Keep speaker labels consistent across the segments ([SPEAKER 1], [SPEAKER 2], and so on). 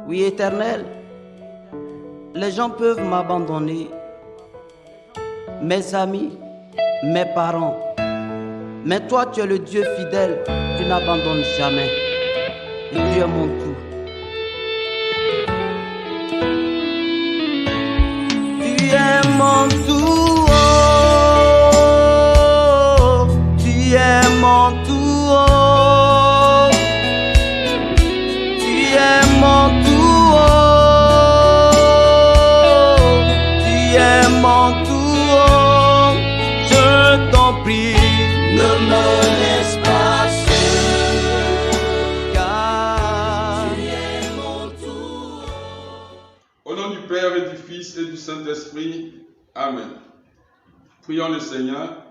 [SPEAKER 1] Oui, Éternel, les gens peuvent m'abandonner, mes amis, mes parents. Mais toi, tu es le Dieu fidèle, tu n'abandonnes jamais. Et tu es mon tout. Tu es mon tout, oh, tu es mon tout, oh, tu es mon tout, oh, tu es mon tout, oh, je t'en prie, ne me laisse pas seul, car tu es mon tout.
[SPEAKER 2] Au nom du Père et du Fils et du Saint-Esprit, Amen. Prions le Seigneur.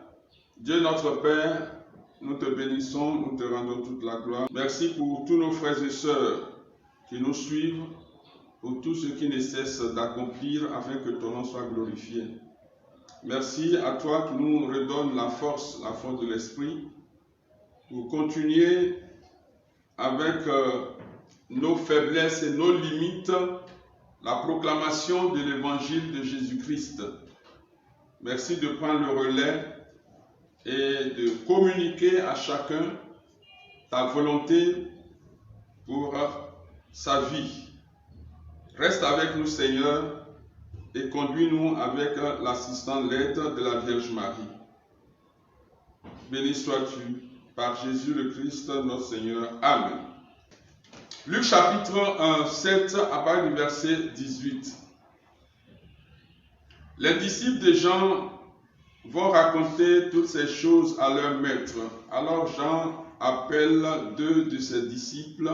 [SPEAKER 2] Dieu notre Père, nous te bénissons, nous te rendons toute la gloire. Merci pour tous nos frères et sœurs qui nous suivent, pour tout ce qui ne cesse d'accomplir afin que ton nom soit glorifié. Merci à toi qui nous redonne la force de l'Esprit, pour continuer avec nos faiblesses et nos limites, la proclamation de l'évangile de Jésus-Christ. Merci de prendre le relais et de communiquer à chacun ta volonté pour sa vie. Reste avec nous, Seigneur, et conduis-nous avec l'assistante l'aide de la Vierge Marie. Béni sois-tu par Jésus le Christ, notre Seigneur. Amen. Luc chapitre 7, à partir du verset 18. Les disciples de Jean vont raconter toutes ces choses à leur maître. Alors Jean appelle 2 de ses disciples.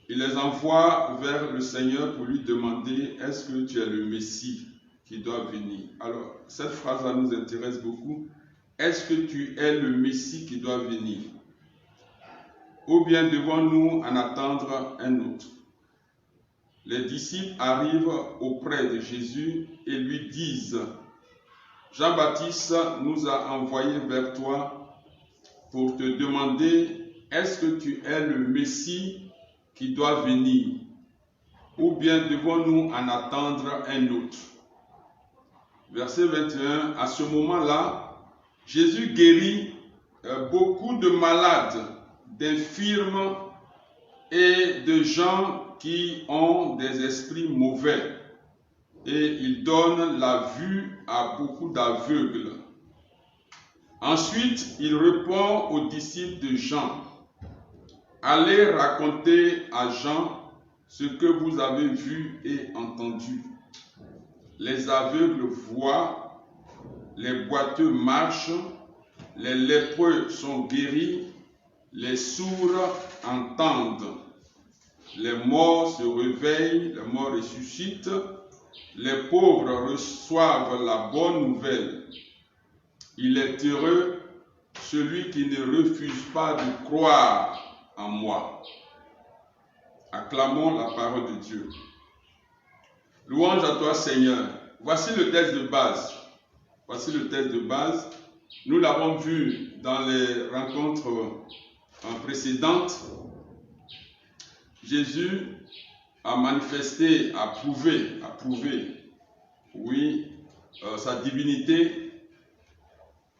[SPEAKER 2] Il les envoie vers le Seigneur pour lui demander « Est-ce que tu es le Messie qui doit venir ?» Alors, cette phrase-là nous intéresse beaucoup. « Est-ce que tu es le Messie qui doit venir ?» Ou bien devons-nous en attendre un autre? Les disciples arrivent auprès de Jésus et lui disent « Jean-Baptiste nous a envoyés vers toi pour te demander « Est-ce que tu es le Messie qui doit venir? Ou bien devons-nous en attendre un autre ?» Verset 21, à ce moment-là, Jésus guérit beaucoup de malades, d'infirmes et de gens qui ont des esprits mauvais. Et il donne la vue à beaucoup d'aveugles. Ensuite, il répond aux disciples de Jean. Allez raconter à Jean ce que vous avez vu et entendu. Les aveugles voient, les boiteux marchent, les lépreux sont guéris, les sourds entendent, les morts se réveillent, les morts ressuscitent, les pauvres reçoivent la bonne nouvelle. Il est heureux celui qui ne refuse pas de croire en moi. Acclamons la parole de Dieu. Louange à toi, Seigneur. Voici le texte de base. Voici le texte de base. Nous l'avons vu dans les rencontres précédentes. Jésus a manifesté, a prouvé, oui, sa divinité,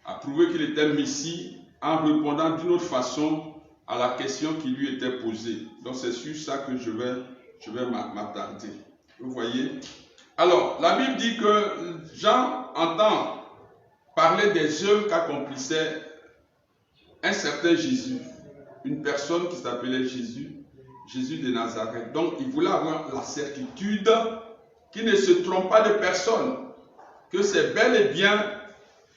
[SPEAKER 2] a prouvé qu'il était Messie en répondant d'une autre façon à la question qui lui était posée. Donc c'est sur ça que je vais m'attarder. Vous voyez? Alors, la Bible dit que Jean entend parler des œuvres qu'accomplissait un certain Jésus, une personne qui s'appelait Jésus de Nazareth. Donc, il voulait avoir la certitude qu'il ne se trompe pas de personne, que c'est bel et bien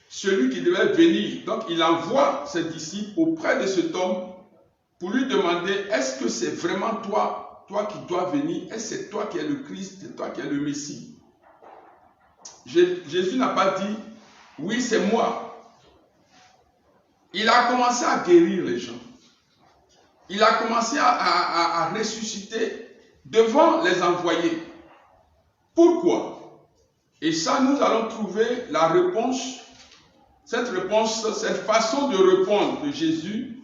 [SPEAKER 2] celui qui devait venir. Donc, il envoie ses disciples auprès de cet homme pour lui demander, est-ce que c'est vraiment toi qui dois venir? Est-ce que c'est toi qui es le Christ, c'est toi qui es le Messie? Jésus n'a pas dit, oui, c'est moi. Il a commencé à guérir les gens. Il a commencé à ressusciter devant les envoyés. Pourquoi? Et ça, nous allons trouver la réponse, cette façon de répondre de Jésus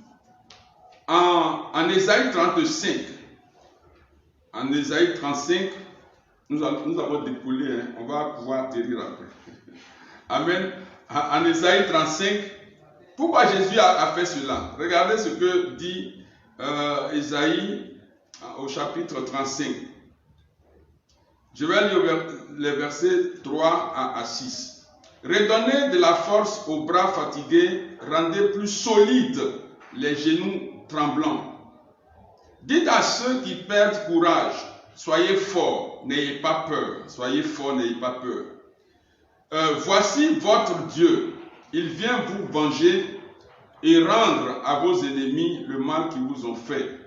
[SPEAKER 2] en Ésaïe 35. En Ésaïe 35, nous avons décollé, hein, on va pouvoir atterrir après. Amen. En Ésaïe 35, pourquoi Jésus a fait cela? Regardez ce que dit Ésaïe au chapitre 35. Je vais lire les versets 3 à 6. Redonnez de la force aux bras fatigués, rendez plus solides les genoux tremblants. Dites à ceux qui perdent courage, soyez forts, n'ayez pas peur. Soyez forts, n'ayez pas peur. Voici votre Dieu, il vient vous venger et rendre à vos ennemis le mal qu'ils vous ont fait.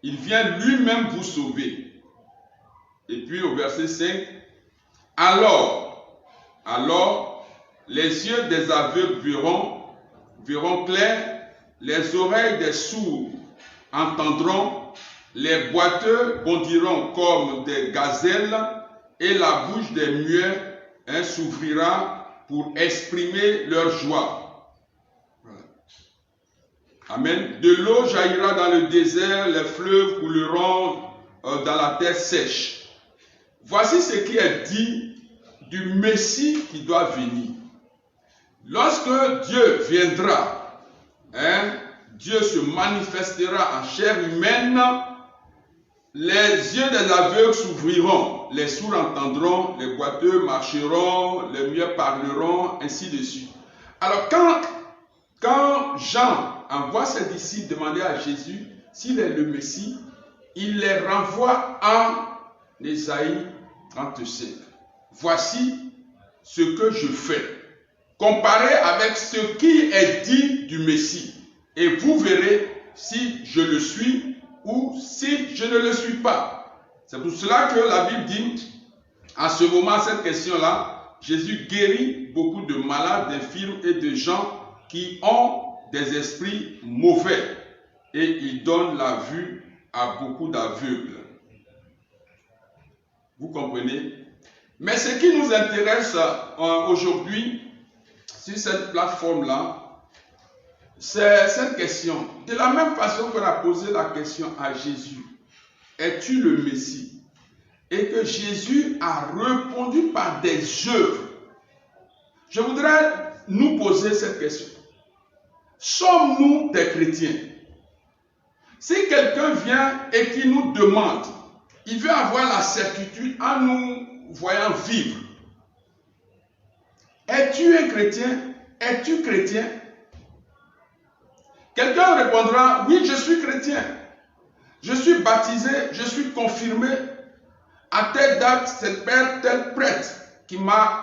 [SPEAKER 2] Il vient lui-même vous sauver. Et puis au verset 5, alors, les yeux des aveugles verront clair, les oreilles des sourds entendront, les boiteux bondiront comme des gazelles, et la bouche des muets s'ouvrira pour exprimer leur joie. Voilà. Amen. De l'eau jaillira dans le désert, les fleuves couleront dans la terre sèche. Voici ce qui est dit du Messie qui doit venir. Lorsque Dieu viendra, Dieu se manifestera en chair humaine, les yeux des aveugles s'ouvriront, les sourds entendront, les boiteux marcheront, les muets parleront, ainsi de suite. Alors quand Jean envoie ses disciples demander à Jésus s'il est le Messie, il les renvoie en Ésaïe 35. Voici ce que je fais. Comparez avec ce qui est dit du Messie. Et vous verrez si je le suis ou si je ne le suis pas. C'est pour cela que la Bible dit, à ce moment, cette question-là, Jésus guérit beaucoup de malades, d'infirmes et de gens qui ont des esprits mauvais. Et il donne la vue à beaucoup d'aveugles. Vous comprenez? Mais ce qui nous intéresse aujourd'hui, sur cette plateforme-là, c'est cette question. De la même façon qu'on a posé la question à Jésus, es-tu le Messie? Et que Jésus a répondu par des œuvres. Je voudrais nous poser cette question. Sommes-nous des chrétiens? Si quelqu'un vient et qui nous demande, il veut avoir la certitude en nous voyant vivre. Es-tu un chrétien? Es-tu chrétien? Quelqu'un répondra, oui, je suis chrétien. Je suis baptisé, je suis confirmé. À telle date, c'est tel prêtre qui m'a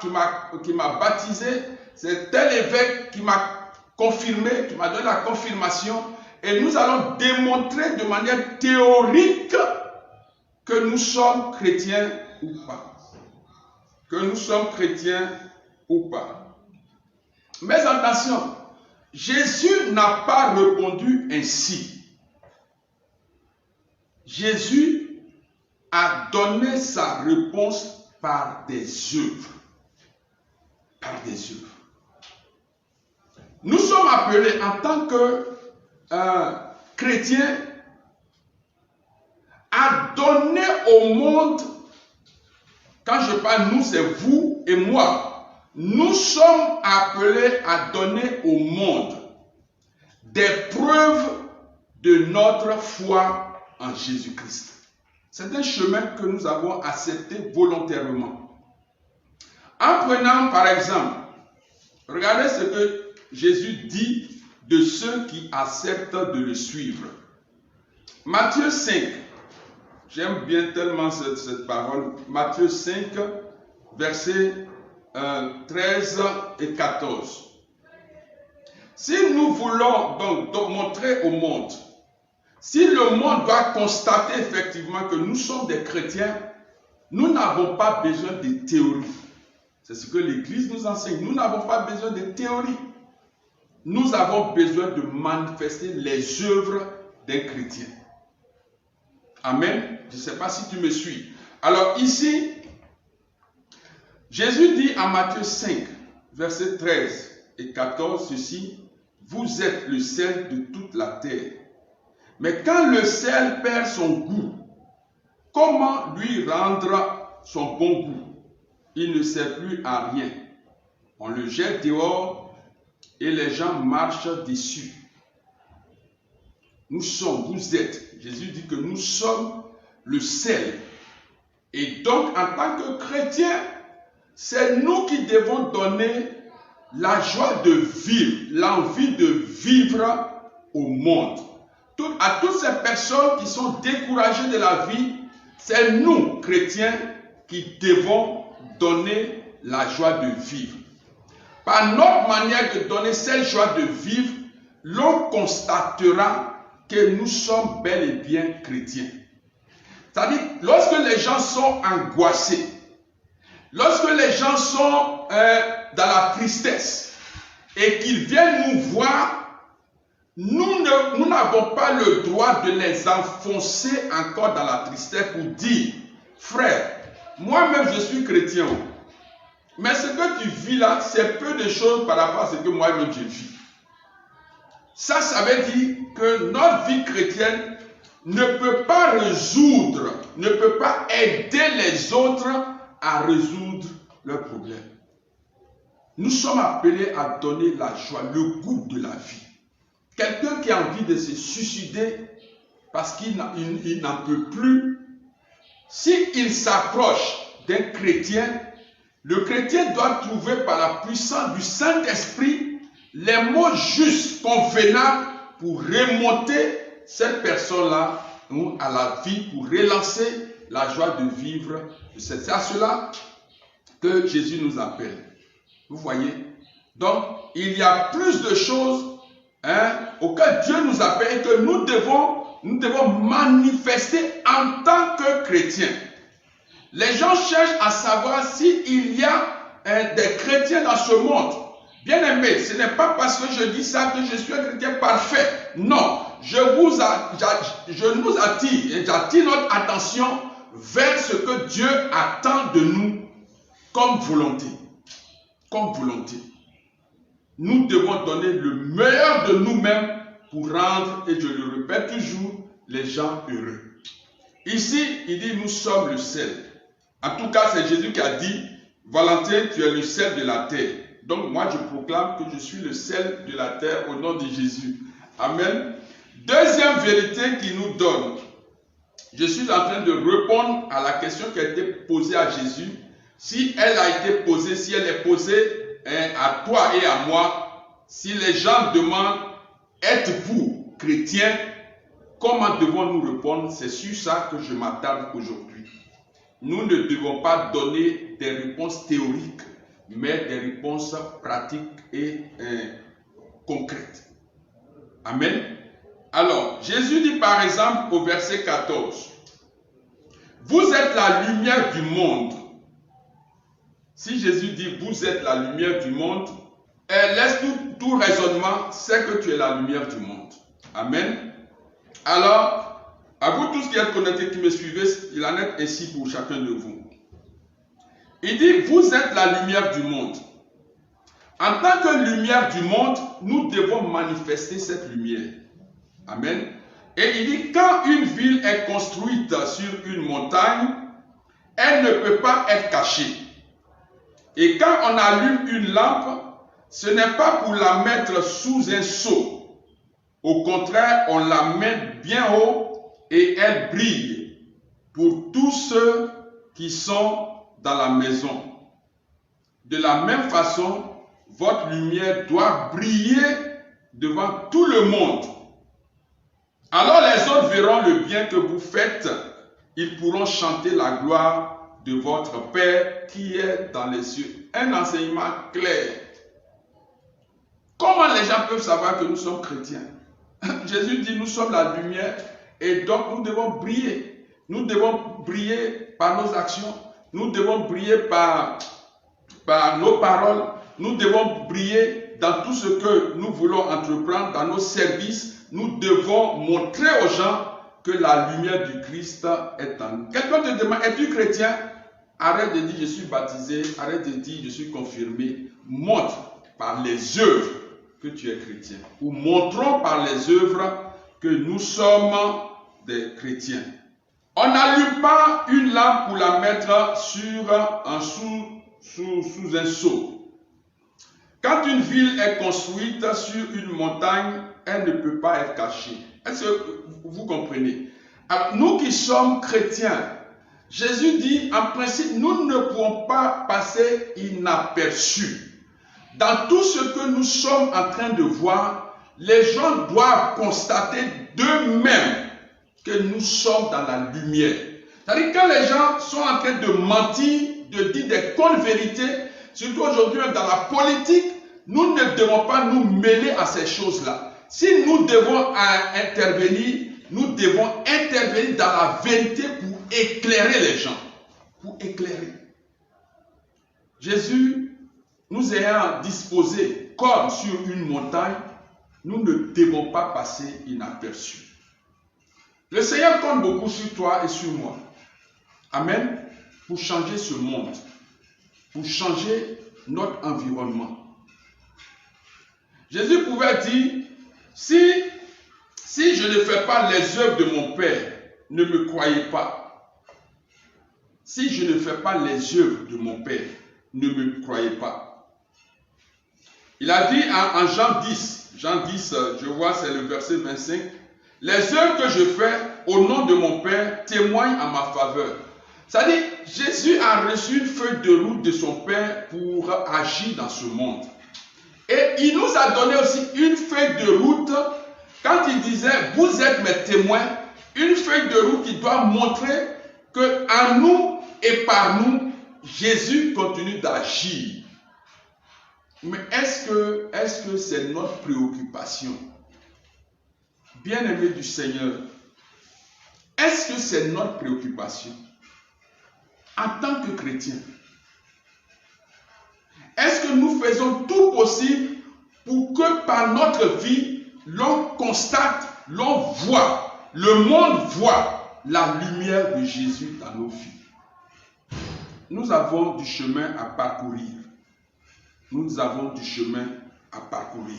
[SPEAKER 2] baptisé. C'est tel évêque qui m'a confirmé, qui m'a donné la confirmation. Et nous allons démontrer de manière théorique que nous sommes chrétiens ou pas. Que nous sommes chrétiens ou pas. Mais attention, Jésus n'a pas répondu ainsi. Jésus a donné sa réponse par des œuvres. Par des œuvres. Nous sommes appelés en tant que chrétiens à donner au monde, quand je parle nous, c'est vous et moi, nous sommes appelés à donner au monde des preuves de notre foi en Jésus-Christ. C'est un chemin que nous avons accepté volontairement. En prenant par exemple, regardez ce que Jésus dit de ceux qui acceptent de le suivre. Matthieu 5, j'aime bien tellement cette parole. Matthieu 5, versets 13 et 14. Si nous voulons donc montrer au monde, si le monde doit constater effectivement que nous sommes des chrétiens, nous n'avons pas besoin de théorie. C'est ce que l'Église nous enseigne. Nous n'avons pas besoin de théorie. Nous avons besoin de manifester les œuvres d'un chrétien. Amen. Je ne sais pas si tu me suis. Alors ici, Jésus dit en Matthieu 5, versets 13 et 14, ceci: vous êtes le sel de toute la terre. Mais quand le sel perd son goût, comment lui rendre son bon goût? Il ne sert plus à rien. On le jette dehors et les gens marchent déçus. Vous êtes, Jésus dit que nous sommes le sel. Et donc, en tant que chrétiens, c'est nous qui devons donner la joie de vivre, l'envie de vivre au monde. À toutes ces personnes qui sont découragées de la vie, c'est nous, chrétiens, qui devons donner la joie de vivre. Par notre manière de donner cette joie de vivre, l'on constatera que nous sommes bel et bien chrétiens. C'est-à-dire, lorsque les gens sont angoissés, lorsque les gens sont dans la tristesse et qu'ils viennent nous voir, nous n'avons pas le droit de les enfoncer encore dans la tristesse pour dire, frère, moi-même je suis chrétien, mais ce que tu vis là, c'est peu de choses par rapport à ce que moi-même je vis. Ça veut dire que notre vie chrétienne ne peut pas résoudre, ne peut pas aider les autres à résoudre leurs problèmes. Nous sommes appelés à donner la joie, le goût de la vie. Quelqu'un qui a envie de se suicider parce qu'il n'en peut plus, s'il s'approche d'un chrétien, le chrétien doit trouver par la puissance du Saint-Esprit les mots justes, convenables pour remonter cette personne-là à la vie, pour relancer la joie de vivre. C'est à cela que Jésus nous appelle. Vous voyez? Donc, il y a plus de choses auxquelles Dieu nous appelle et que nous devons manifester en tant que chrétiens. Les gens cherchent à savoir s'il y a des chrétiens dans ce monde. Bien aimé, ce n'est pas parce que je dis ça que je suis un chrétien parfait. Non, je nous attire et j'attire notre attention vers ce que Dieu attend de nous comme volonté. Comme volonté. Nous devons donner le meilleur de nous-mêmes pour rendre, et je le répète toujours, les gens heureux. Ici, il dit nous sommes le sel. En tout cas, c'est Jésus qui a dit, Valentin, tu es le sel de la terre. Donc moi, je proclame que je suis le sel de la terre au nom de Jésus. Amen. Deuxième vérité qu'il nous donne. Je suis en train de répondre à la question qui a été posée à Jésus. Si elle a été posée, si elle est posée à toi et à moi, si les gens demandent, êtes-vous chrétien? Comment devons-nous répondre? C'est sur ça que je m'attarde aujourd'hui. Nous ne devons pas donner des réponses théoriques, mais des réponses pratiques et concrètes. Amen. Alors, Jésus dit par exemple au verset 14, vous êtes la lumière du monde. Si Jésus dit vous êtes la lumière du monde, laisse tout raisonnement, c'est que tu es la lumière du monde. Amen. Alors, à vous tous qui êtes connectés, qui me suivez, il en est ainsi pour chacun de vous. Il dit, vous êtes la lumière du monde. En tant que lumière du monde, nous devons manifester cette lumière. Amen. Et il dit, quand une ville est construite sur une montagne, elle ne peut pas être cachée. Et quand on allume une lampe, ce n'est pas pour la mettre sous un seau. Au contraire, on la met bien haut et elle brille pour tous ceux qui sont dans la maison. De la même façon, votre lumière doit briller devant tout le monde. Alors les autres verront le bien que vous faites. Ils pourront chanter la gloire de votre Père qui est dans les cieux. Un enseignement clair. Comment les gens peuvent savoir que nous sommes chrétiens? Jésus dit nous sommes la lumière et donc nous devons briller. Nous devons briller par nos actions. Nous devons briller par nos paroles. Nous devons briller dans tout ce que nous voulons entreprendre, dans nos services. Nous devons montrer aux gens que la lumière du Christ est en nous. Quelqu'un te demande, es-tu chrétien? Arrête de dire je suis baptisé, arrête de dire je suis confirmé. Montre par les œuvres que tu es chrétien. Ou montrons par les œuvres que nous sommes des chrétiens. On n'allume pas une lampe pour la mettre sous un seau. Quand une ville est construite sur une montagne, elle ne peut pas être cachée. Est-ce que vous comprenez? Alors, nous qui sommes chrétiens, Jésus dit, en principe, nous ne pouvons pas passer inaperçus. Dans tout ce que nous sommes en train de voir, les gens doivent constater d'eux-mêmes que nous sommes dans la lumière. C'est-à-dire que quand les gens sont en train de mentir, de dire des connes-vérités, surtout aujourd'hui même dans la politique, nous ne devons pas nous mêler à ces choses-là. Si nous devons intervenir, nous devons intervenir dans la vérité pour éclairer les gens. Pour éclairer. Jésus nous ayant disposés comme sur une montagne, nous ne devons pas passer inaperçus. Le Seigneur compte beaucoup sur toi et sur moi. Amen. Pour changer ce monde. Pour changer notre environnement. Jésus pouvait dire, si je ne fais pas les œuvres de mon Père, ne me croyez pas. Si je ne fais pas les œuvres de mon Père, ne me croyez pas. Il a dit en Jean 10, je vois c'est le verset 25, les œuvres que je fais au nom de mon Père témoignent en ma faveur. C'est-à-dire, Jésus a reçu une feuille de route de son Père pour agir dans ce monde. Et il nous a donné aussi une feuille de route, quand il disait, vous êtes mes témoins, une feuille de route qui doit montrer qu'en nous et par nous, Jésus continue d'agir. Mais est-ce que c'est notre préoccupation? Bien-aimés du Seigneur, est-ce que c'est notre préoccupation? En tant que chrétiens, est-ce que nous faisons tout possible pour que par notre vie, l'on constate, l'on voit, le monde voit la lumière de Jésus dans nos vies? Nous avons du chemin à parcourir. Nous avons du chemin à parcourir.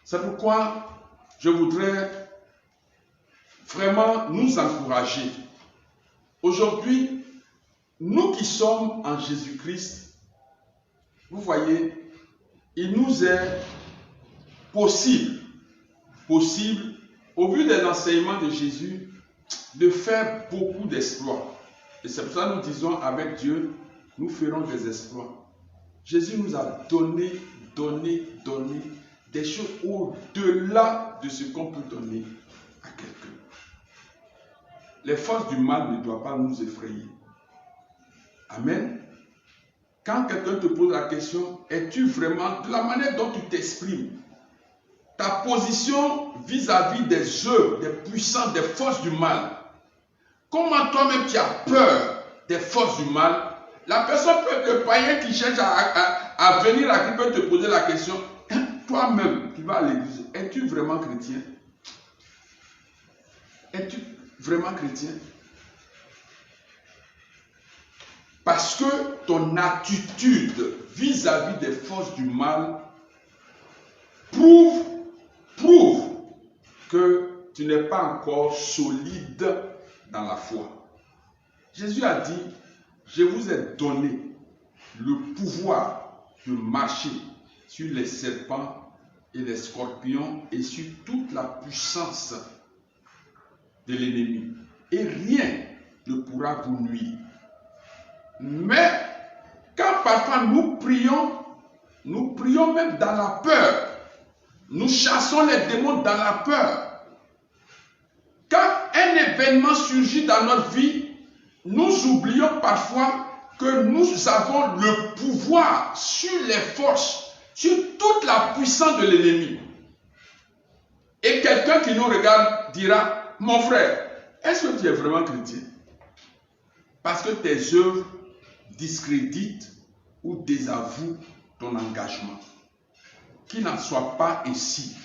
[SPEAKER 2] C'est pourquoi je voudrais vraiment nous encourager. Aujourd'hui, nous qui sommes en Jésus-Christ, vous voyez, il nous est possible, au vu des enseignements de Jésus, de faire beaucoup d'exploits. Et c'est pour ça que nous disons, avec Dieu, nous ferons des exploits. Jésus nous a donné des choses au-delà de ce qu'on peut donner à quelqu'un. Les forces du mal ne doivent pas nous effrayer. Amen. Quand quelqu'un te pose la question, es-tu vraiment, de la manière dont tu t'exprimes, ta position vis-à-vis des œuvres, des puissances, des forces du mal, comment toi-même tu as peur des forces du mal, la personne peut être le païen qui cherche à venir à qui peut te poser la question, toi-même qui vas à l'église, es-tu vraiment chrétien? Es-tu vraiment chrétien? Parce que ton attitude vis-à-vis des forces du mal prouve que tu n'es pas encore solide dans la foi. Jésus a dit, je vous ai donné le pouvoir de marcher sur les serpents et les scorpions et sur toute la puissance de l'ennemi. Et rien ne pourra vous nuire. Mais quand parfois nous prions même dans la peur. Nous chassons les démons dans la peur. Quand un événement surgit dans notre vie, nous oublions parfois que nous avons le pouvoir sur les forces, sur toute la puissance de l'ennemi. Et quelqu'un qui nous regarde dira, mon frère, est-ce que tu es vraiment chrétien? Parce que tes œuvres discréditent ou désavouent ton engagement. Qu'il n'en soit pas ici.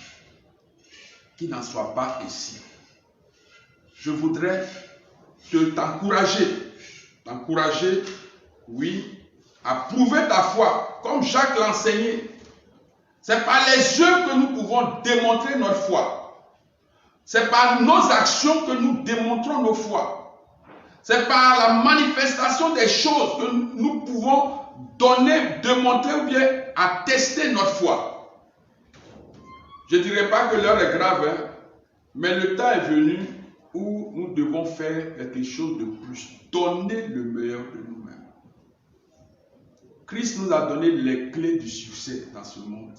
[SPEAKER 2] Qu'il n'en soit pas ici. Je voudrais t'encourager, oui, à prouver ta foi, comme Jacques l'a enseigné. C'est par les œuvres que nous pouvons démontrer notre foi. C'est par nos actions que nous démontrons nos foi. C'est par la manifestation des choses que nous pouvons donner, démontrer ou bien attester notre foi. Je ne dirais pas que l'heure est grave, hein, mais le temps est venu où nous devons faire quelque chose de plus, donner le meilleur de nous-mêmes. Christ nous a donné les clés du succès dans ce monde.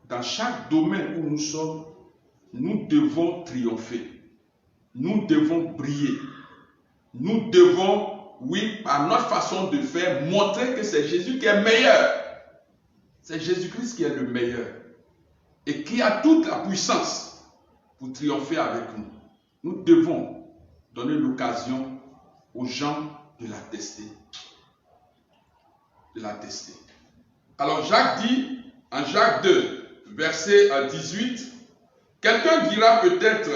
[SPEAKER 2] Dans chaque domaine où nous sommes, nous devons triompher. Nous devons briller. Nous devons, oui, par notre façon de faire, montrer que c'est Jésus qui est meilleur. C'est Jésus-Christ qui est le meilleur et qui a toute la puissance pour triompher avec nous. Nous devons donner l'occasion aux gens de l'attester. De l'attester. Alors Jacques dit, en Jacques 2, verset 18, quelqu'un dira peut-être,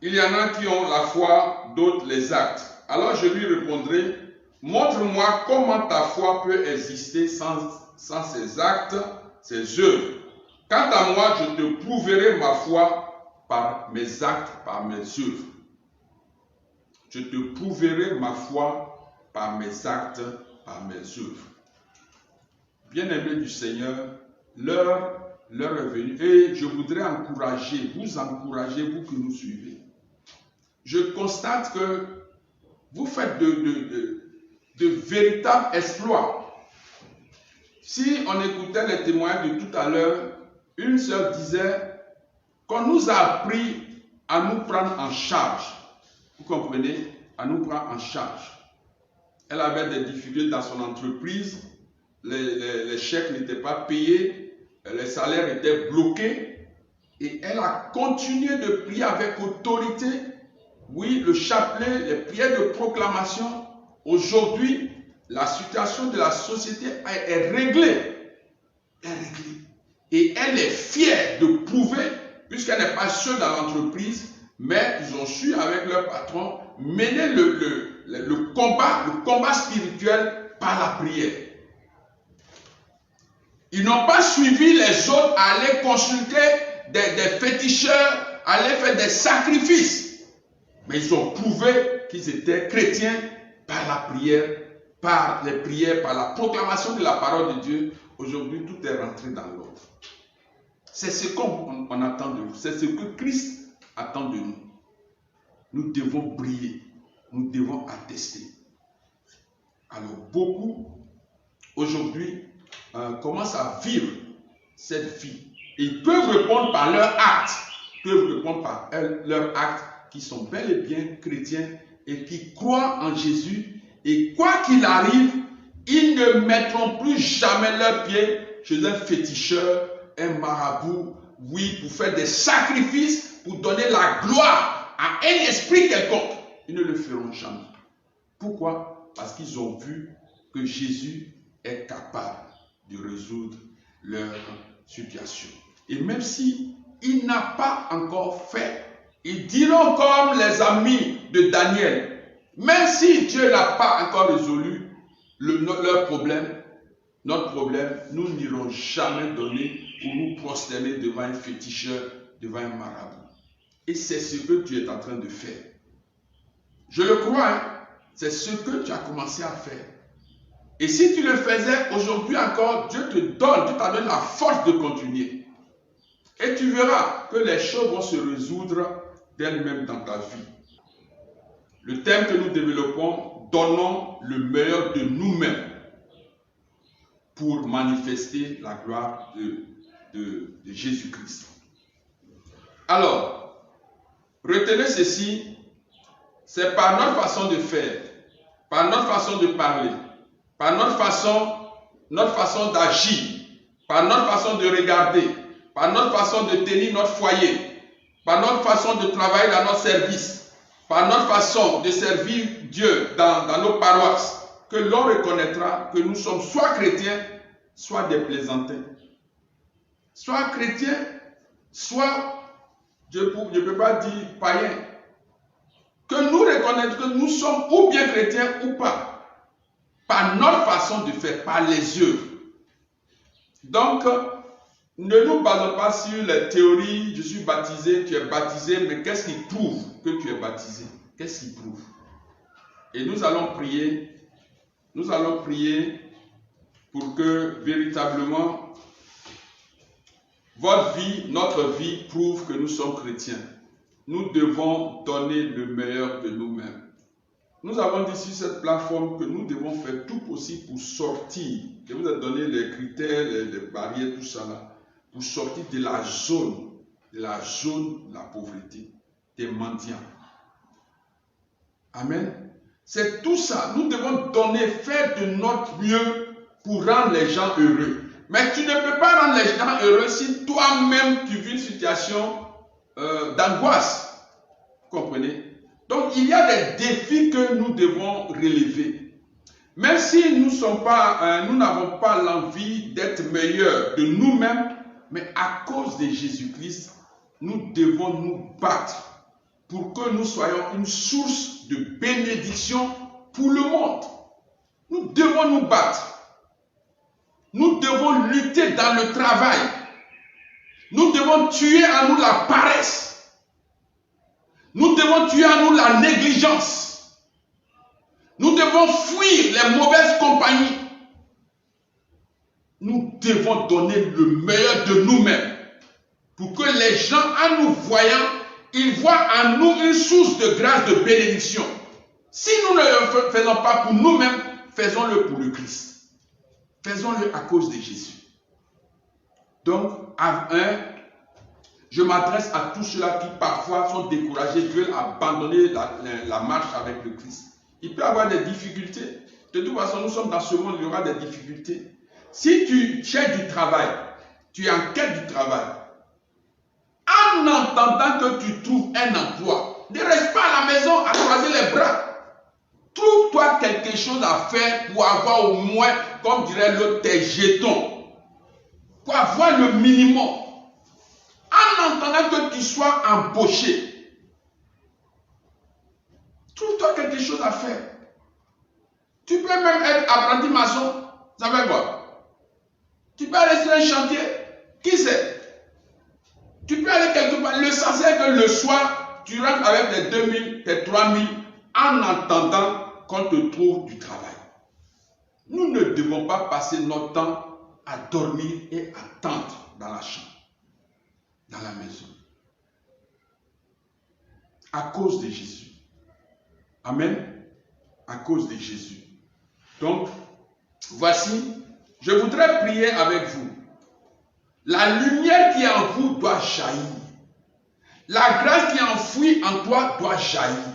[SPEAKER 2] il y en a qui ont la foi, d'autres les actes. Alors je lui répondrai, montre-moi comment ta foi peut exister sans ses actes, ses œuvres. Quant à moi, je te prouverai ma foi par mes actes, par mes œuvres. Je te prouverai ma foi par mes actes, par mes œuvres. Bien-aimés du Seigneur, l'heure est venue et je voudrais encourager, vous que nous suivez. Je constate que vous faites de véritables exploits. Si on écoutait les témoignages de tout à l'heure, une sœur disait qu'on nous a appris à nous prendre en charge. Vous comprenez? À nous prendre en charge. Elle avait des difficultés dans son entreprise, les chèques n'étaient pas payés, les salaires étaient bloqués et elle a continué de prier avec autorité. Oui, le chapelet, les prières de proclamation. Aujourd'hui, la situation de la société est réglée. Et elle est fière de prouver, puisqu'elle n'est pas seule dans l'entreprise, mais ils ont su, avec leur patron, mener le combat spirituel par la prière. Ils n'ont pas suivi les autres à aller consulter des féticheurs, à aller faire des sacrifices. Mais ils ont prouvé qu'ils étaient chrétiens par la prière, par les prières, par la proclamation de la parole de Dieu. Aujourd'hui, tout est rentré dans l'ordre. C'est ce qu'on attend de vous. C'est ce que Christ attend de nous. Nous devons briller. Nous devons attester. Alors, beaucoup, aujourd'hui, commencent à vivre cette vie. Ils peuvent répondre par leur acte. Ils peuvent répondre par leur acte qui sont bel et bien chrétiens et qui croient en Jésus. Et quoi qu'il arrive, ils ne mettront plus jamais leurs pieds chez un féticheur, un marabout, oui, pour faire des sacrifices, pour donner la gloire à un esprit quelconque. Ils ne le feront jamais. Pourquoi? Parce qu'ils ont vu que Jésus est capable de résoudre leur situation. Et même si il n'a pas encore fait, ils diront comme les amis de Daniel, même si Dieu n'a pas encore résolu leur problème, notre problème, nous n'irons jamais donner pour nous prosterner devant un féticheur, devant un marabout. Et c'est ce que tu es en train de faire. Je le crois, hein? C'est ce que tu as commencé à faire. Et si tu le faisais aujourd'hui encore, Dieu t'a donné la force de continuer. Et tu verras que les choses vont se résoudre d'elles-mêmes dans ta vie. Le thème que nous développons, donnons le meilleur de nous-mêmes pour manifester la gloire de Jésus-Christ. Alors, retenez ceci, c'est par notre façon de faire, par notre façon de parler, par notre façon d'agir, par notre façon de regarder, par notre façon de tenir notre foyer, par notre façon de travailler dans notre service, par notre façon de servir Dieu dans nos paroisses, que l'on reconnaîtra que nous sommes soit chrétiens, soit des plaisantins. Soit chrétiens, soit, je ne peux pas dire païens. Que nous reconnaissons que nous sommes ou bien chrétiens ou pas. Par notre façon de faire, par les œuvres. Donc, Ne nous basons pas sur les théories, je suis baptisé, tu es baptisé, mais qu'est-ce qui prouve que tu es baptisé? Qu'est-ce qui prouve? Et nous allons prier pour que véritablement votre vie, notre vie prouve que nous sommes chrétiens. Nous devons donner le meilleur de nous-mêmes. Nous avons dit sur cette plateforme que nous devons faire tout possible pour sortir. Je vous ai donné les critères, les barrières, tout ça là, pour sortir de la zone de la pauvreté, des mendiants. Amen. C'est tout ça. Nous devons donner, faire de notre mieux pour rendre les gens heureux. Mais tu ne peux pas rendre les gens heureux si toi-même tu vis une situation d'angoisse. Vous comprenez? Donc il y a des défis que nous devons relever. Même si nous n'avons pas l'envie d'être meilleurs de nous-mêmes, mais à cause de Jésus-Christ, nous devons nous battre pour que nous soyons une source de bénédiction pour le monde. Nous devons nous battre. Nous devons lutter dans le travail. Nous devons tuer en nous la paresse. Nous devons tuer en nous la négligence. Nous devons fuir les mauvaises compagnies. Nous devons donner le meilleur de nous-mêmes pour que les gens, en nous voyant, ils voient en nous une source de grâce, de bénédiction. Si nous ne le faisons pas pour nous-mêmes, faisons-le pour le Christ. Faisons-le à cause de Jésus. Donc, je m'adresse à tous ceux-là qui parfois sont découragés, veulent abandonner la marche avec le Christ. Il peut y avoir des difficultés. De toute façon, nous sommes dans ce monde, il y aura des difficultés. Si tu cherches du travail, tu es en quête du travail, en entendant que tu trouves un emploi, ne reste pas à la maison à croiser les bras. Trouve-toi quelque chose à faire pour avoir au moins, comme dirait l'autre, tes jetons. Pour avoir le minimum. En entendant que tu sois embauché. Trouve-toi quelque chose à faire. Tu peux même être apprenti maçon. Ça fait quoi? Tu peux aller sur un chantier. Qui sait? Tu peux aller quelque part. Le sens est que le soir, tu rentres avec tes 2000, tes 3000 en attendant qu'on te trouve du travail. Nous ne devons pas passer notre temps à dormir et attendre dans la chambre, dans la maison. À cause de Jésus. Amen. À cause de Jésus. Donc, voici, je voudrais prier avec vous. La lumière qui est en vous doit jaillir. La grâce qui est enfouie en toi doit jaillir.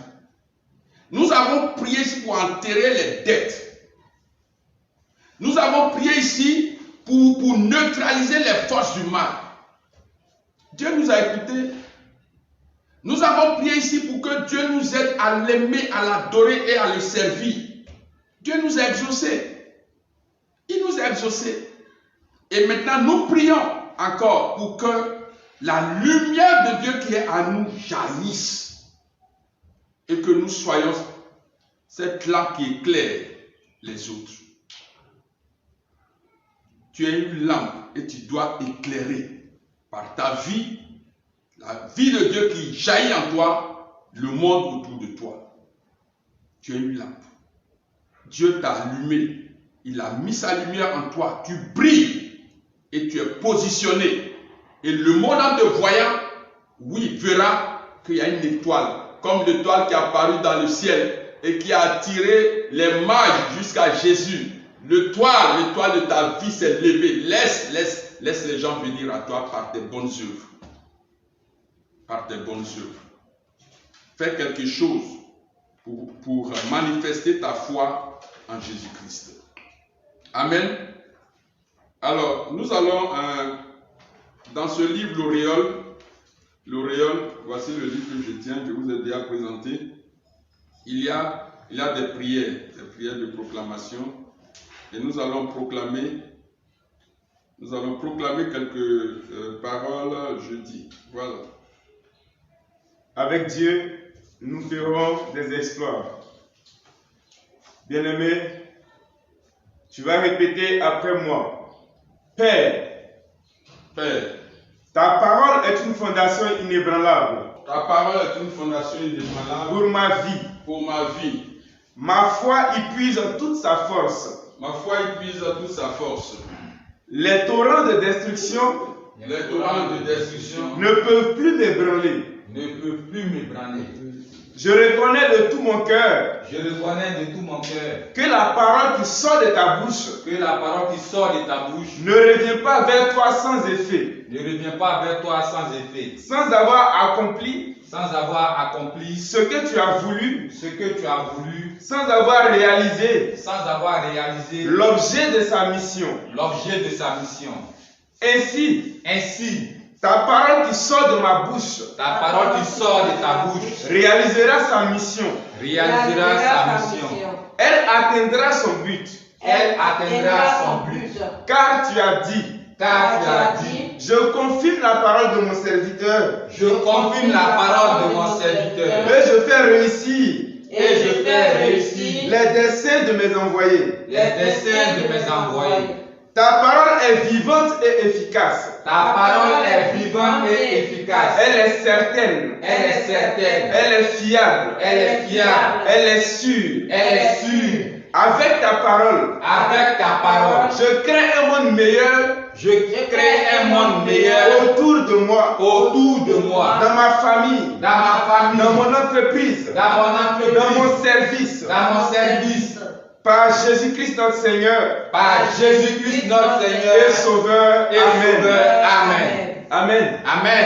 [SPEAKER 2] Nous avons prié ici pour enterrer les dettes. Nous avons prié ici pour neutraliser les forces du mal. Dieu nous a écoutés. Nous avons prié ici pour que Dieu nous aide à l'aimer, à l'adorer et à le servir. Dieu nous a exaucés. Il nous a exaucés. Et maintenant, nous prions encore pour que la lumière de Dieu qui est en nous jaillisse. Et que nous soyons cette lampe qui éclaire les autres. Tu es une lampe et tu dois éclairer par ta vie, la vie de Dieu qui jaillit en toi, le monde autour de toi. Tu es une lampe. Dieu t'a allumé. Il a mis sa lumière en toi. Tu brilles et tu es positionné. Et le monde en te voyant, oui, verra qu'il y a une étoile. Comme l'étoile qui est apparue dans le ciel et qui a attiré les mages jusqu'à Jésus. L'étoile de ta vie s'est levée. Laisse les gens venir à toi par tes bonnes œuvres. Par tes bonnes œuvres. Fais quelque chose pour manifester ta foi en Jésus-Christ. Amen. Alors, nous allons dans ce livre, L'Auréole, voici le livre que je tiens, je vous ai déjà présenté. Il y a des prières de proclamation. Et nous allons proclamer quelques paroles jeudi. Voilà.
[SPEAKER 3] Avec Dieu, nous ferons des exploits. Bien-aimé, tu vas répéter après moi. Père,
[SPEAKER 2] Père,
[SPEAKER 3] ta parole est une fondation inébranlable
[SPEAKER 2] ta parole est une fondation inébranlable
[SPEAKER 3] pour ma vie.
[SPEAKER 2] pour ma vie.
[SPEAKER 3] Ma foi y puise toute sa force.
[SPEAKER 2] Ma foi y puise toute sa force.
[SPEAKER 3] Les torrents de destruction
[SPEAKER 2] Les torrents de destruction
[SPEAKER 3] ne peuvent plus m'ébranler.
[SPEAKER 4] ne peut plus m'ébranler.
[SPEAKER 3] Je reconnais de tout mon cœur
[SPEAKER 4] Je reconnais de tout mon cœur
[SPEAKER 3] que la parole qui sort de ta bouche
[SPEAKER 4] que la parole qui sort de ta bouche
[SPEAKER 3] ne revient pas vers toi sans effet,
[SPEAKER 4] ne revient pas vers toi sans effet,
[SPEAKER 3] sans avoir accompli
[SPEAKER 4] sans avoir accompli
[SPEAKER 3] ce que tu as voulu,
[SPEAKER 4] ce que tu as voulu,
[SPEAKER 3] sans avoir réalisé
[SPEAKER 4] sans avoir réalisé
[SPEAKER 3] l'objet de sa mission.
[SPEAKER 4] l'objet de sa mission.
[SPEAKER 3] Ainsi,
[SPEAKER 4] Ainsi,
[SPEAKER 3] ta parole qui sort de ma bouche
[SPEAKER 4] ta parole qui sort de ta bouche
[SPEAKER 3] réalisera sa mission.
[SPEAKER 4] réalisera sa mission.
[SPEAKER 3] Elle atteindra son but,
[SPEAKER 4] Elle atteindra son but.
[SPEAKER 3] car tu as dit,
[SPEAKER 4] Car tu as dit,
[SPEAKER 3] je confirme la parole de mon serviteur
[SPEAKER 4] je confirme la parole de mon serviteur
[SPEAKER 3] et je fais réussir
[SPEAKER 4] et je fais réussir
[SPEAKER 3] les desseins de mes envoyés.
[SPEAKER 4] les desseins de mes envoyés.
[SPEAKER 3] Ta parole est vivante et efficace.
[SPEAKER 4] Ta parole est vivante et efficace.
[SPEAKER 3] Elle est certaine.
[SPEAKER 4] Elle est certaine.
[SPEAKER 3] Elle est fiable.
[SPEAKER 4] Elle est fiable.
[SPEAKER 3] Elle est sûre.
[SPEAKER 4] Elle est sûre.
[SPEAKER 3] Avec ta parole,
[SPEAKER 4] Avec ta parole,
[SPEAKER 3] je crée un monde meilleur
[SPEAKER 4] je crée un monde meilleur
[SPEAKER 3] autour de moi,
[SPEAKER 4] autour de moi,
[SPEAKER 3] dans ma famille,
[SPEAKER 4] dans ma famille,
[SPEAKER 3] dans mon entreprise,
[SPEAKER 4] dans mon entreprise,
[SPEAKER 3] dans mon service.
[SPEAKER 4] dans mon service,
[SPEAKER 3] Par Jésus-Christ notre Seigneur
[SPEAKER 4] par Jésus-Christ notre Seigneur
[SPEAKER 3] et Sauveur.
[SPEAKER 4] et
[SPEAKER 3] Amen.
[SPEAKER 4] Sauveur. Amen.
[SPEAKER 3] Amen.
[SPEAKER 4] Amen.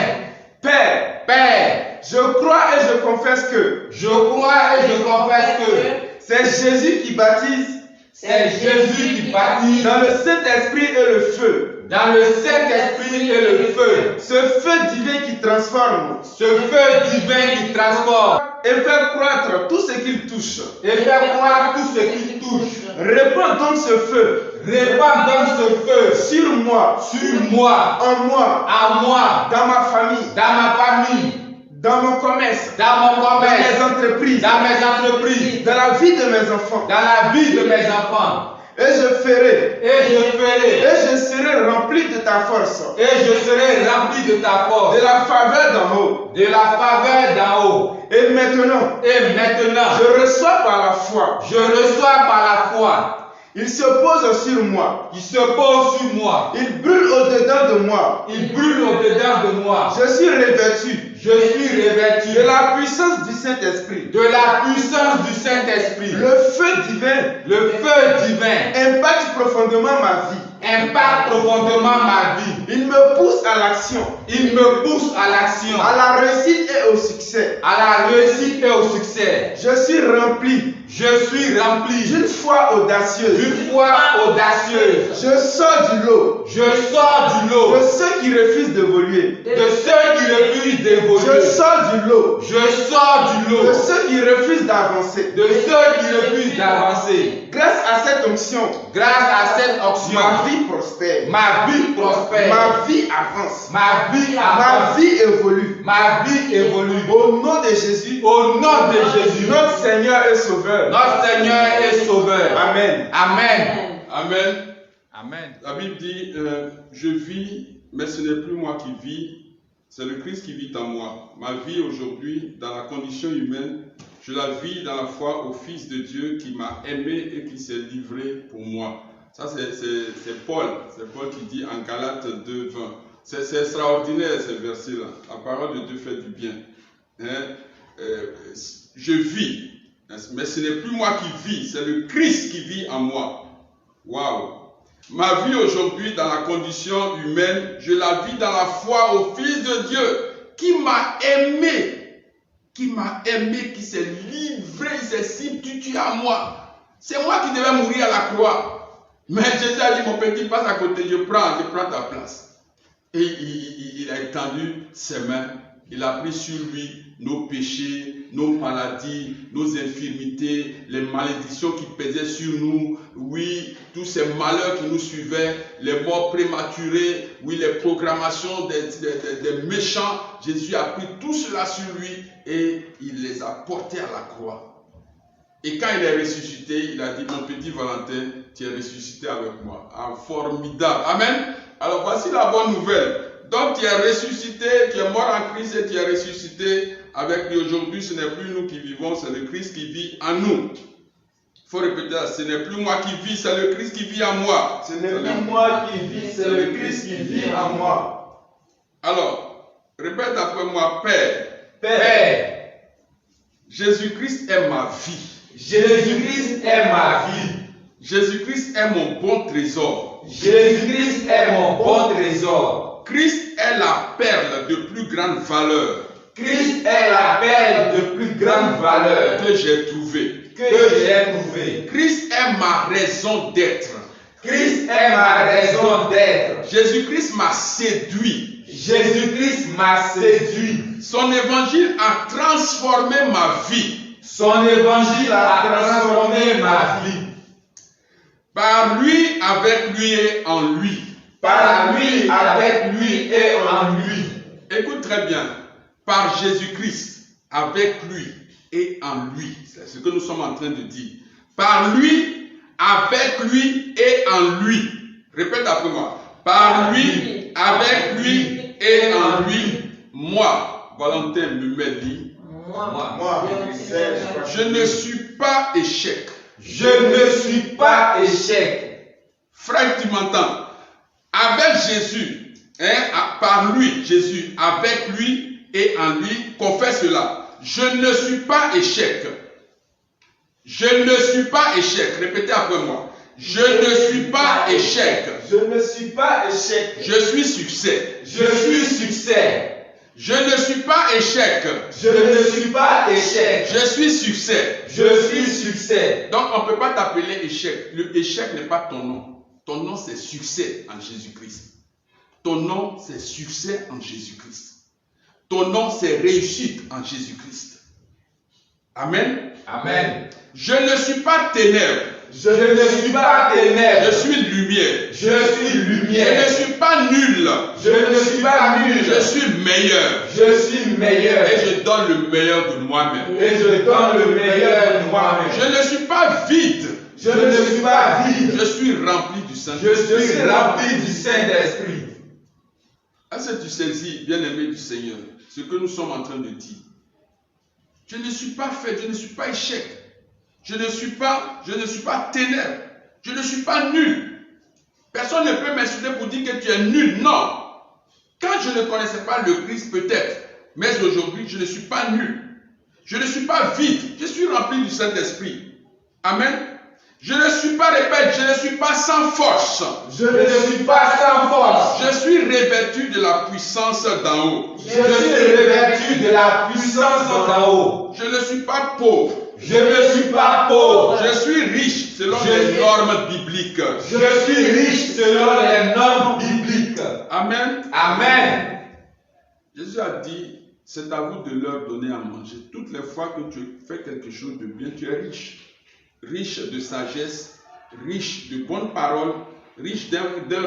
[SPEAKER 3] Père,
[SPEAKER 4] Père,
[SPEAKER 3] je crois et je confesse que
[SPEAKER 4] je crois et je confesse que
[SPEAKER 3] c'est Jésus qui baptise
[SPEAKER 4] c'est Jésus qui baptise
[SPEAKER 3] dans le Saint-Esprit et le feu.
[SPEAKER 4] dans le Saint-Esprit et le feu.
[SPEAKER 3] Ce feu divin qui transforme
[SPEAKER 4] Ce feu divin qui transforme
[SPEAKER 3] et fait croître tout ce qu'il touche.
[SPEAKER 4] et fait croire tout ce qui touche.
[SPEAKER 3] Répands donc ce feu
[SPEAKER 4] Répand donc ce feu
[SPEAKER 3] sur moi,
[SPEAKER 4] sur moi,
[SPEAKER 3] en moi,
[SPEAKER 4] à moi,
[SPEAKER 3] dans ma famille,
[SPEAKER 4] dans ma famille,
[SPEAKER 3] dans mon commerce,
[SPEAKER 4] dans mon
[SPEAKER 3] dans mes
[SPEAKER 4] commerce,
[SPEAKER 3] entreprises,
[SPEAKER 4] dans mes entreprises,
[SPEAKER 3] dans la vie de mes enfants.
[SPEAKER 4] dans la vie de mes enfants.
[SPEAKER 3] Et je ferai,
[SPEAKER 4] Et je ferai,
[SPEAKER 3] et je serai rempli de ta force,
[SPEAKER 4] et je serai rempli de ta force,
[SPEAKER 3] de la faveur d'en haut.
[SPEAKER 4] de la faveur d'en haut.
[SPEAKER 3] Et maintenant,
[SPEAKER 4] Et maintenant,
[SPEAKER 3] je reçois par la foi.
[SPEAKER 4] je reçois par la foi.
[SPEAKER 3] Il se pose sur moi.
[SPEAKER 4] Il se pose sur moi.
[SPEAKER 3] Il brûle au-dedans de moi.
[SPEAKER 4] Il brûle au-dedans de moi.
[SPEAKER 3] Je suis revêtu
[SPEAKER 4] Je suis revêtu
[SPEAKER 3] de la puissance du Saint-Esprit.
[SPEAKER 4] de la puissance du Saint-Esprit.
[SPEAKER 3] Le feu divin
[SPEAKER 4] Le feu divin
[SPEAKER 3] impacte profondément ma vie.
[SPEAKER 4] impacte profondément ma vie.
[SPEAKER 3] Il me pousse à l'action,
[SPEAKER 4] Il me pousse à l'action,
[SPEAKER 3] à la réussite et au succès.
[SPEAKER 4] à la réussite et au succès.
[SPEAKER 3] Je suis rempli
[SPEAKER 4] Je suis rempli
[SPEAKER 3] d'une foi audacieuse.
[SPEAKER 4] d'une foi audacieuse.
[SPEAKER 3] Je sors du lot
[SPEAKER 4] Je sors du lot
[SPEAKER 3] de ceux qui refusent d'évoluer.
[SPEAKER 4] de ceux qui refusent d'évoluer.
[SPEAKER 3] Je sors du lot
[SPEAKER 4] Je sors du
[SPEAKER 3] de
[SPEAKER 4] lot
[SPEAKER 3] ceux qui refusent d'avancer.
[SPEAKER 4] de ceux qui refusent d'avancer.
[SPEAKER 3] Grâce à cette onction,
[SPEAKER 4] Grâce à cette option,
[SPEAKER 3] ma vie prospère.
[SPEAKER 4] ma vie prospère,
[SPEAKER 3] Ma vie avance.
[SPEAKER 4] ma vie
[SPEAKER 3] Ma
[SPEAKER 4] avance,
[SPEAKER 3] vie évolue.
[SPEAKER 4] ma vie évolue.
[SPEAKER 3] Au nom de Jésus,
[SPEAKER 4] Au nom de Jésus,
[SPEAKER 3] notre Seigneur et Sauveur.
[SPEAKER 4] notre Seigneur et Sauveur.
[SPEAKER 3] Amen.
[SPEAKER 4] Amen.
[SPEAKER 2] Amen.
[SPEAKER 4] Amen.
[SPEAKER 2] La Bible dit, je vis, mais ce n'est plus moi qui vis, c'est le Christ qui vit en moi. Ma vie aujourd'hui, dans la condition humaine, je la vis dans la foi au Fils de Dieu qui m'a aimé et qui s'est livré pour moi. Ça, c'est Paul. C'est Paul qui dit en Galates 2, 20. C'est extraordinaire ces versets-là. La parole de Dieu fait du bien. Hein? Je vis, mais ce n'est plus moi qui vis, c'est le Christ qui vit en moi. Waouh! Ma vie aujourd'hui dans la condition humaine, je la vis dans la foi au Fils de Dieu qui m'a aimé, qui s'est livré, il s'est substitué à moi. C'est moi qui devais mourir à la croix. Mais Jésus a dit, mon petit, passe à côté, je prends ta place. Et il a étendu ses mains, il a pris sur lui nos péchés, nos maladies, nos infirmités, les malédictions qui pesaient sur nous, oui, tous ces malheurs qui nous suivaient, les morts prématurées, oui, les programmations des méchants. Jésus a pris tout cela sur lui et il les a portés à la croix. Et quand il est ressuscité, il a dit, mon petit Valentin, tu es ressuscité avec moi. Ah, formidable. Amen. Alors voici la bonne nouvelle. Donc tu es ressuscité, tu es mort en Christ et tu es ressuscité avec lui. Aujourd'hui, ce n'est plus nous qui vivons, c'est le Christ qui vit en nous. Il faut répéter ça, ce n'est plus moi qui vis, c'est le Christ qui vit en moi.
[SPEAKER 3] Ce n'est plus moi qui vis, c'est le Christ qui vit en moi.
[SPEAKER 2] Alors, répète après moi, Père.
[SPEAKER 4] Père,
[SPEAKER 2] Jésus-Christ est ma vie.
[SPEAKER 4] Jésus-Christ est ma vie.
[SPEAKER 2] Jésus-Christ est mon bon trésor.
[SPEAKER 4] Jésus-Christ est mon bon trésor.
[SPEAKER 2] Christ est la perle de plus grande valeur
[SPEAKER 4] Christ est la perle de plus grande valeur
[SPEAKER 2] que j'ai trouvée.
[SPEAKER 4] que j'ai trouvée.
[SPEAKER 2] Christ est ma raison d'être.
[SPEAKER 4] Christ est ma raison d'être.
[SPEAKER 2] Jésus-Christ m'a séduit.
[SPEAKER 4] Jésus-Christ m'a séduit.
[SPEAKER 2] Son évangile a transformé ma vie.
[SPEAKER 4] Son évangile a transformé ma vie.
[SPEAKER 2] Par lui, avec lui et en lui.
[SPEAKER 4] Par lui, avec lui et en lui.
[SPEAKER 2] Écoute très bien. Par Jésus-Christ, avec lui et en lui. C'est ce que nous sommes en train de dire. Par lui, avec lui et en lui. Répète après moi. Par lui, avec lui et en lui. Moi, Valentin Mumeli,
[SPEAKER 3] Moi,
[SPEAKER 2] je ne suis pas échec.
[SPEAKER 4] Je ne suis pas échec.
[SPEAKER 2] Frère, tu m'entends? Avec Jésus, par lui, Jésus, avec lui et en lui, confesse cela. Je ne suis pas échec. Je ne suis pas échec. Répétez après moi. Je ne suis pas échec.
[SPEAKER 3] je ne suis pas échec.
[SPEAKER 2] Je suis succès.
[SPEAKER 4] Je suis succès.
[SPEAKER 2] Je ne suis pas échec.
[SPEAKER 4] Je ne suis pas échec.
[SPEAKER 2] Je suis succès.
[SPEAKER 4] Je suis succès.
[SPEAKER 2] Donc on ne peut pas t'appeler échec. Le échec n'est pas ton nom. Ton nom c'est succès en Jésus-Christ. Ton nom c'est succès en Jésus-Christ. Ton nom c'est réussite en Jésus-Christ. Amen.
[SPEAKER 4] Amen.
[SPEAKER 2] Je ne suis pas ténèbres.
[SPEAKER 4] Je ne suis pas ténèbres.
[SPEAKER 2] Je suis lumière.
[SPEAKER 4] Je suis
[SPEAKER 2] Je ne
[SPEAKER 4] lumière.
[SPEAKER 2] suis pas nul.
[SPEAKER 4] Je ne suis pas nul.
[SPEAKER 2] Je suis meilleur.
[SPEAKER 4] Je suis meilleur.
[SPEAKER 2] Et je donne le meilleur de moi-même.
[SPEAKER 4] Et je donne le meilleur de moi-même.
[SPEAKER 2] Je ne suis pas vide.
[SPEAKER 4] Je ne suis pas vide.
[SPEAKER 2] Je suis rempli du
[SPEAKER 4] Je
[SPEAKER 2] Saint-Esprit.
[SPEAKER 4] suis rempli du Saint-Esprit.
[SPEAKER 2] Est-ce que tu saisis, bien-aimé du Seigneur, ce que nous sommes en train de dire? Je ne suis pas fait, je ne suis pas échec. Je ne suis pas ténèbres. Je ne suis pas nul. Personne ne peut m'insulter pour dire que tu es nul. Non. Quand je ne connaissais pas le Christ, peut-être. Mais aujourd'hui, je ne suis pas nul. Je ne suis pas vide. Je suis rempli du Saint-Esprit. Amen. Je ne suis pas, répète, je ne suis pas sans force.
[SPEAKER 4] Je ne suis pas sans force.
[SPEAKER 2] Je suis revêtu de la puissance d'en haut.
[SPEAKER 4] Je suis revêtu de la puissance d'en haut.
[SPEAKER 2] Je ne suis pas pauvre.
[SPEAKER 4] Je ne suis pas pauvre.
[SPEAKER 2] Je suis riche selon
[SPEAKER 4] Je
[SPEAKER 2] les
[SPEAKER 4] suis-
[SPEAKER 2] normes bibliques.
[SPEAKER 4] Je suis riche selon les normes bibliques.
[SPEAKER 2] Amen.
[SPEAKER 4] Amen.
[SPEAKER 2] Jésus a dit, c'est à vous de leur donner à manger. Toutes les fois que tu fais quelque chose de bien, tu es riche. Riche de sagesse, riche de bonnes paroles, riche d'un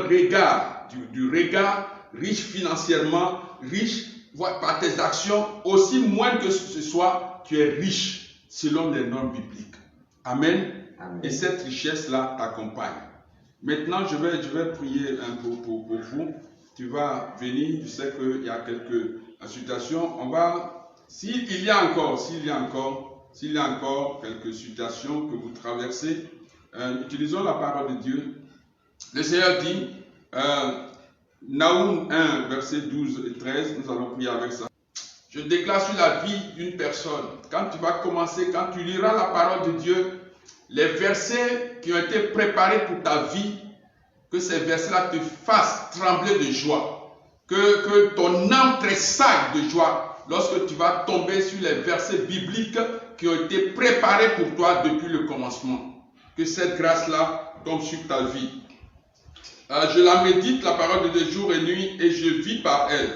[SPEAKER 2] regard, du regard, riche financièrement, riche par tes actions, aussi moins que ce soit, tu es riche selon les normes bibliques. Amen.
[SPEAKER 4] Amen.
[SPEAKER 2] Et cette richesse-là t'accompagne. Maintenant, je vais prier un peu pour vous. Tu vas venir, je sais qu'il y a quelques situations. On va, s'il y a encore quelques situations que vous traversez, utilisons la parole de Dieu. Le Seigneur dit, Naoum 1, versets 12 et 13, nous allons prier avec ça. Je déclare sur la vie d'une personne, quand tu vas commencer, quand tu liras la parole de Dieu, les versets qui ont été préparés pour ta vie, que ces versets-là te fassent trembler de joie, que ton âme tressaille de joie lorsque tu vas tomber sur les versets bibliques qui ont été préparés pour toi depuis le commencement. Que cette grâce-là tombe sur ta vie. Je la médite, la parole de Dieu, jour et nuit, et je vis par elle.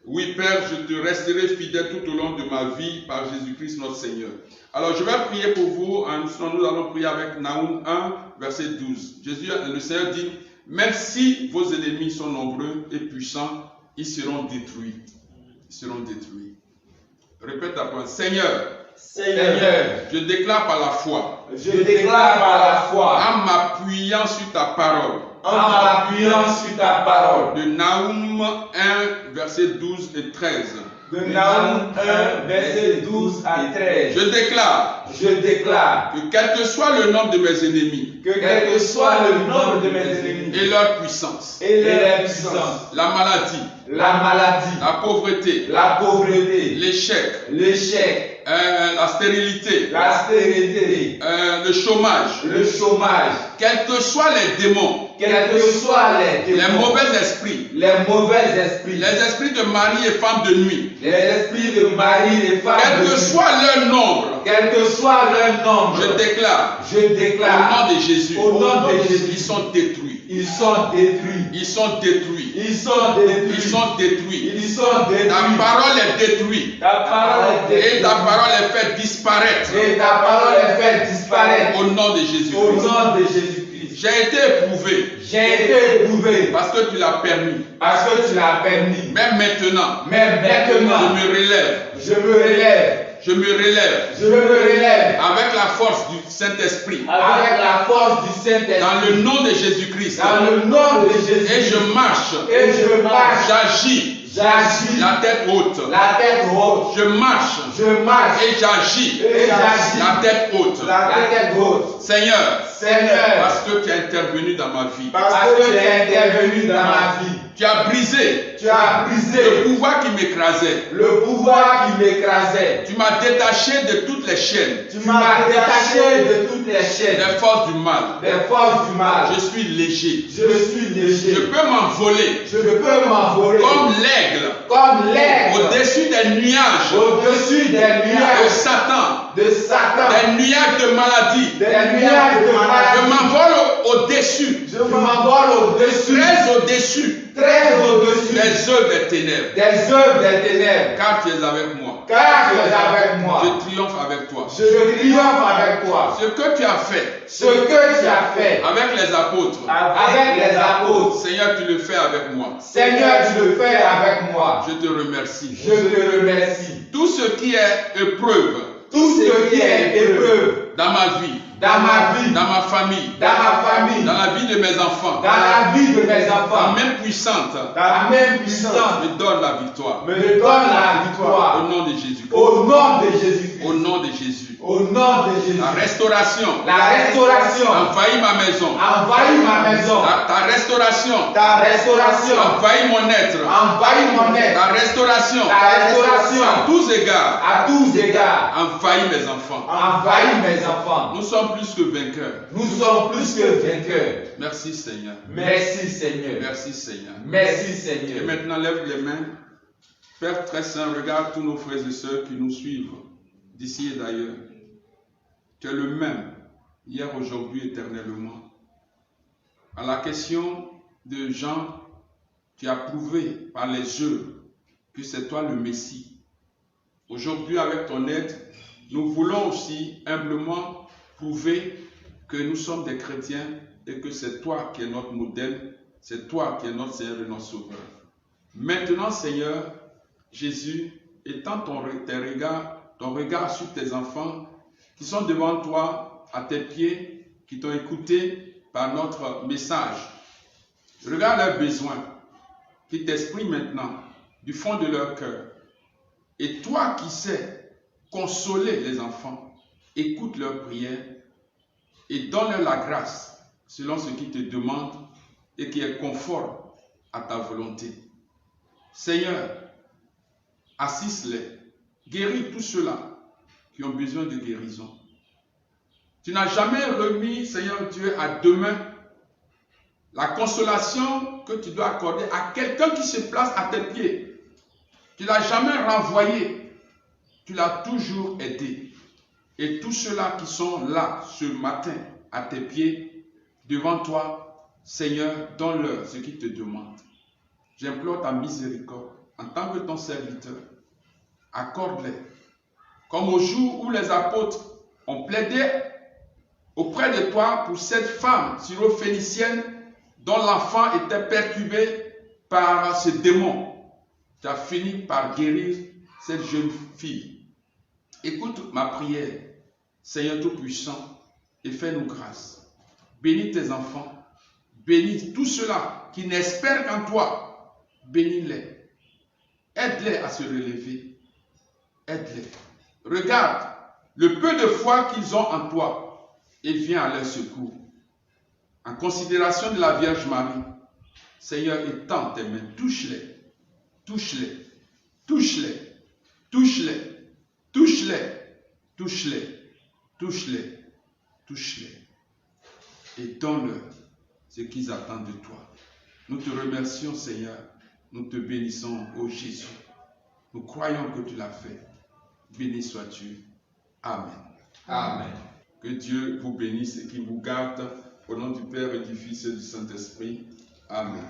[SPEAKER 2] Oui, Père, je te resterai fidèle tout au long de ma vie par Jésus-Christ notre Seigneur. Alors, je vais prier pour vous. Sinon, nous allons prier avec Naoum 1, verset 12. Le Seigneur dit, même si vos ennemis sont nombreux et puissants, ils seront détruits. Ils seront détruits. Répète après. Seigneur, je déclare par la foi,
[SPEAKER 4] je déclare par la foi,
[SPEAKER 2] en m'appuyant sur ta parole,
[SPEAKER 4] en m'appuyant sur ta parole.
[SPEAKER 2] De Naoum 1, versets 12 et 13.
[SPEAKER 4] De Naoum 1, versets 12 à 13.
[SPEAKER 2] Je déclare
[SPEAKER 4] que
[SPEAKER 2] quel que soit le nombre de mes ennemis
[SPEAKER 4] quel que soit le nombre de mes ennemis
[SPEAKER 2] et leur puissance,
[SPEAKER 4] et leur puissance,
[SPEAKER 2] la maladie, la pauvreté, l'échec, la stérilité, le chômage, quels que soient les démons, les mauvais esprits, les esprits de mari et femme de nuit, quel que soit leur nombre, je déclare au nom de Jésus, ils sont détruits.
[SPEAKER 4] Ils sont détruits.
[SPEAKER 2] Ils sont détruits.
[SPEAKER 4] Ils sont détruits.
[SPEAKER 2] Ils sont détruits.
[SPEAKER 4] Ils sont détruits.
[SPEAKER 2] Ta parole est détruite.
[SPEAKER 4] Ta parole est détruite.
[SPEAKER 2] Et ta parole est faite disparaître.
[SPEAKER 4] Et ta parole est faite disparaître.
[SPEAKER 2] Au nom de Jésus-Christ.
[SPEAKER 4] Au nom de Jésus-Christ.
[SPEAKER 2] J'ai été éprouvé.
[SPEAKER 4] J'ai été éprouvé.
[SPEAKER 2] Parce que tu l'as permis.
[SPEAKER 4] Parce que tu l'as permis.
[SPEAKER 2] Même maintenant.
[SPEAKER 4] Même maintenant.
[SPEAKER 2] Je me relève.
[SPEAKER 4] Je me relève.
[SPEAKER 2] Je me relève.
[SPEAKER 4] Je me relève.
[SPEAKER 2] Avec la force du Saint-Esprit.
[SPEAKER 4] Avec la force du Saint-Esprit.
[SPEAKER 2] Dans le nom de Jésus-Christ.
[SPEAKER 4] Dans le nom de Jésus-Christ.
[SPEAKER 2] Et je marche.
[SPEAKER 4] Et je marche.
[SPEAKER 2] J'agis. La tête haute.
[SPEAKER 4] La tête haute.
[SPEAKER 2] Je marche.
[SPEAKER 4] Je marche.
[SPEAKER 2] Et j'agis.
[SPEAKER 4] Et j'agis.
[SPEAKER 2] La tête haute.
[SPEAKER 4] La tête haute.
[SPEAKER 2] Seigneur.
[SPEAKER 4] Parce
[SPEAKER 2] que tu as intervenu dans ma vie.
[SPEAKER 4] Parce que tu as intervenu dans ma vie.
[SPEAKER 2] Tu as brisé.
[SPEAKER 4] Le
[SPEAKER 2] pouvoir qui m'écrasait.
[SPEAKER 4] Le pouvoir qui m'écrasait.
[SPEAKER 2] Tu m'as détaché de toutes les chaînes.
[SPEAKER 4] Tu m'as détaché de toutes les chaînes.
[SPEAKER 2] Des forces du mal.
[SPEAKER 4] Des forces du mal.
[SPEAKER 2] Je suis léger.
[SPEAKER 4] Je suis léger.
[SPEAKER 2] Je peux m'envoler.
[SPEAKER 4] Je peux m'envoler.
[SPEAKER 2] Comme l'aigle.
[SPEAKER 4] Comme l'aigle.
[SPEAKER 2] Au-dessus des nuages.
[SPEAKER 4] Au-dessus des nuages.
[SPEAKER 2] De Satan.
[SPEAKER 4] De Satan.
[SPEAKER 2] Des nuages de maladie.
[SPEAKER 4] Des nuages de maladie.
[SPEAKER 2] Je m'envole au-dessus.
[SPEAKER 4] Je m'envole au-dessus.
[SPEAKER 2] Très au-dessus.
[SPEAKER 4] Très au-dessus.
[SPEAKER 2] Des œuvres des ténèbres.
[SPEAKER 4] Des œuvres des ténèbres.
[SPEAKER 2] Car tu es avec moi.
[SPEAKER 4] Car tu es avec moi.
[SPEAKER 2] Je triomphe avec toi.
[SPEAKER 4] Je triomphe avec toi.
[SPEAKER 2] Ce que tu as fait.
[SPEAKER 4] Ce que tu as fait.
[SPEAKER 2] Avec les apôtres.
[SPEAKER 4] Avec les apôtres.
[SPEAKER 2] Seigneur, tu le fais avec moi.
[SPEAKER 4] Seigneur, tu le fais avec moi.
[SPEAKER 2] Je te remercie.
[SPEAKER 4] Je te remercie.
[SPEAKER 2] Tout ce qui est épreuve.
[SPEAKER 4] Tout ce qui est épreuve.
[SPEAKER 2] Dans ma vie.
[SPEAKER 4] Dans ma vie.
[SPEAKER 2] Dans ma famille.
[SPEAKER 4] Dans ma famille.
[SPEAKER 2] Dans la vie de mes enfants.
[SPEAKER 4] Dans la vie de mes enfants.
[SPEAKER 2] La main puissante.
[SPEAKER 4] La main puissante.
[SPEAKER 2] Me donne la victoire.
[SPEAKER 4] Me donne la victoire.
[SPEAKER 2] Au nom de Jésus-Christ.
[SPEAKER 4] Au nom de Jésus-Christ.
[SPEAKER 2] Au nom de Jésus.
[SPEAKER 4] Au nom de Jésus.
[SPEAKER 2] La restauration.
[SPEAKER 4] La restauration.
[SPEAKER 2] Envahit ma maison.
[SPEAKER 4] Envahit ma maison.
[SPEAKER 2] Ta restauration.
[SPEAKER 4] Ta restauration.
[SPEAKER 2] Envahit mon être.
[SPEAKER 4] Envahit mon être.
[SPEAKER 2] Ta restauration.
[SPEAKER 4] Ta restauration.
[SPEAKER 2] À tous égards.
[SPEAKER 4] À tous égards.
[SPEAKER 2] Envahit mes enfants.
[SPEAKER 4] Envahit mes enfants.
[SPEAKER 2] Nous sommes plus que vainqueurs.
[SPEAKER 4] Nous sommes plus que vainqueurs.
[SPEAKER 2] Merci Seigneur.
[SPEAKER 4] Merci Seigneur.
[SPEAKER 2] Merci Seigneur.
[SPEAKER 4] Merci Seigneur.
[SPEAKER 2] Et maintenant lève les mains. Père très saint, regarde tous nos frères et sœurs qui nous suivent d'ici et d'ailleurs. Tu es le même, hier, aujourd'hui, éternellement. À la question de Jean, tu as prouvé par les œuvres que c'est toi le Messie. Aujourd'hui, avec ton aide, nous voulons aussi humblement prouver que nous sommes des chrétiens et que c'est toi qui es notre modèle, c'est toi qui es notre Seigneur et notre Sauveur. Maintenant, Seigneur Jésus, étends ton regard sur tes enfants qui sont devant toi, à tes pieds, qui t'ont écouté par notre message. Regarde leurs besoins, qui t'expriment maintenant du fond de leur cœur. Et toi qui sais consoler les enfants, écoute leurs prières et donne-leur la grâce selon ce qu'ils te demandent et qui est conforme à ta volonté. Seigneur, assiste-les, guéris tous ceux-là qui ont besoin de guérison. Tu n'as jamais remis, Seigneur Dieu, à demain la consolation que tu dois accorder à quelqu'un qui se place à tes pieds. Tu ne l'as jamais renvoyé, tu l'as toujours aidé. Et tous ceux-là qui sont là ce matin à tes pieds, devant toi, Seigneur, donne-leur ce qu'ils te demandent. J'implore ta miséricorde en tant que ton serviteur. Accorde-les. Comme au jour où les apôtres ont plaidé auprès de toi pour cette femme syro-phénicienne dont l'enfant était perturbé par ce démon. Tu as fini par guérir cette jeune fille. Écoute ma prière, Seigneur Tout-Puissant, et fais-nous grâce. Bénis tes enfants, Bénis tous ceux-là qui n'espèrent qu'en toi. Bénis-les. Aide-les à se relever. Aide-les. Regarde le peu de foi qu'ils ont en toi et viens à leur secours. En considération de la Vierge Marie, Seigneur, étends tes mains, touche-les, touche-les, touche-les, touche-les, touche-les, touche-les, touche-les, touche-les et donne-leur ce qu'ils attendent de toi. Nous te remercions, Seigneur, nous te bénissons, ô Jésus. Nous croyons que tu l'as fait. Béni sois-tu. Amen.
[SPEAKER 4] Amen.
[SPEAKER 2] Que Dieu vous bénisse et qu'il vous garde au nom du Père et du Fils et du Saint-Esprit. Amen.